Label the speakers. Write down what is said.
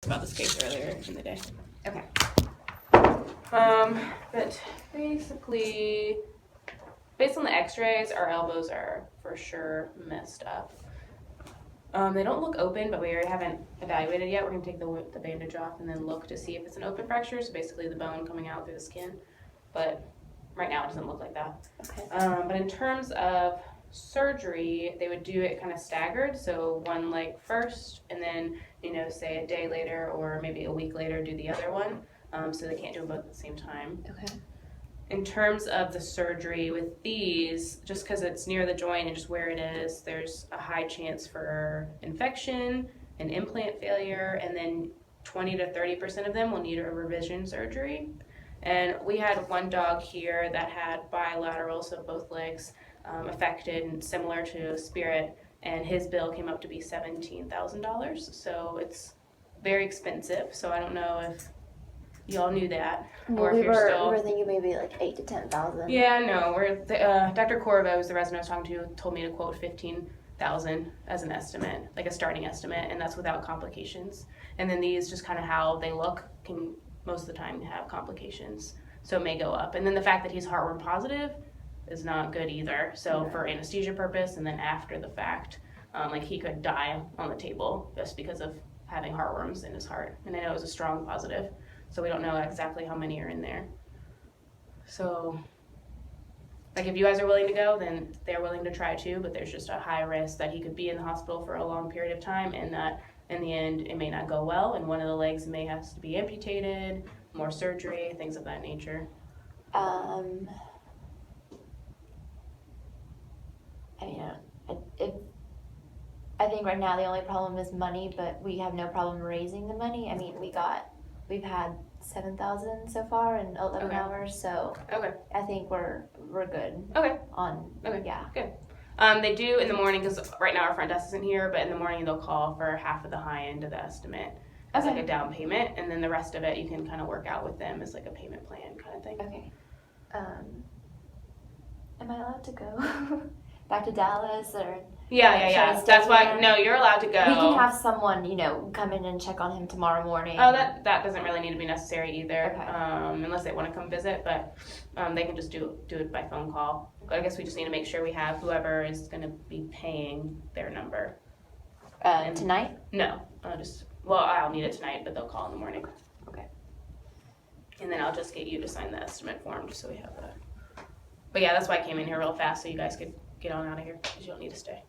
Speaker 1: about this case earlier in the day.
Speaker 2: Okay.
Speaker 1: But basically, based on the x-rays, our elbows are for sure messed up. They don't look open, but we haven't evaluated yet. We're going to take the bandage off and then look to see if it's an open fracture, so basically the bone coming out through the skin. But right now it doesn't look like that.
Speaker 2: Okay.
Speaker 1: But in terms of surgery, they would do it kind of staggered, so one leg first, and then, say a day later or maybe a week later do the other one, so they can't do them both at the same time.
Speaker 2: Okay.
Speaker 1: In terms of the surgery with these, just because it's near the joint and just where it is, there's a high chance for infection and implant failure, and then 20 to 30% of them will need a revision surgery. And we had one dog here that had bilateral, so both legs affected, and similar to Spirit, and his bill came up to be $17,000. So it's very expensive. So I don't know if y'all knew that, or if
Speaker 2: we
Speaker 1: you're still.
Speaker 2: were thinking maybe like 8,000 to 10,000.
Speaker 1: Yeah, no, Dr. Corvo, who's the resident I was talking to, told me to quote 15,000 as an estimate, like a starting estimate, and that's without complications. And then these, just kind of how they look, can most of the time have complications, so it may go up. And then the fact that he's heartworm positive is not good either. So for anesthesia purpose, and then after the fact, like he could die on the table just because of having heartworms in his heart. And I know it was a strong positive, so we don't know exactly how many are in there. So, like, if you guys are willing to go, then they're willing to try too, but there's just a high risk that he could be in the hospital for a long period of time, and that in the end it may not go well, and one of the legs may have to be amputated, more surgery, things of that nature.
Speaker 2: I think right now the only problem is money, but we have no problem raising the money. I mean, we've had 7,000 so far in 11 hours, so
Speaker 1: Okay.
Speaker 2: I think we're good.
Speaker 1: Okay.
Speaker 2: Yeah.
Speaker 1: Good. They do in the morning, because right now our front desk isn't here, but in the morning they'll call for half of the high end of the estimate as like a down payment, and then the rest of it you can kind of work out with them as like a payment plan kind of thing.
Speaker 2: Okay. Am I allowed to go back to Dallas or?
Speaker 1: Yeah. That's why. No, you're allowed to go.
Speaker 2: We can have someone, come in and check on him tomorrow morning.
Speaker 1: Oh, that doesn't really need to be necessary either.
Speaker 2: Okay.
Speaker 1: Unless they want to come visit, but they can just do it by phone call. But I guess we just need to make sure we have whoever is going to be paying their number.
Speaker 2: Tonight?
Speaker 1: No, I'll need it tonight, but they'll call in the morning.
Speaker 2: Okay.
Speaker 1: And then I'll just get you to sign the estimate form, just so we have that. But yeah, that's why I came in here real fast, so you guys could get on out of here, because you don't need to stay.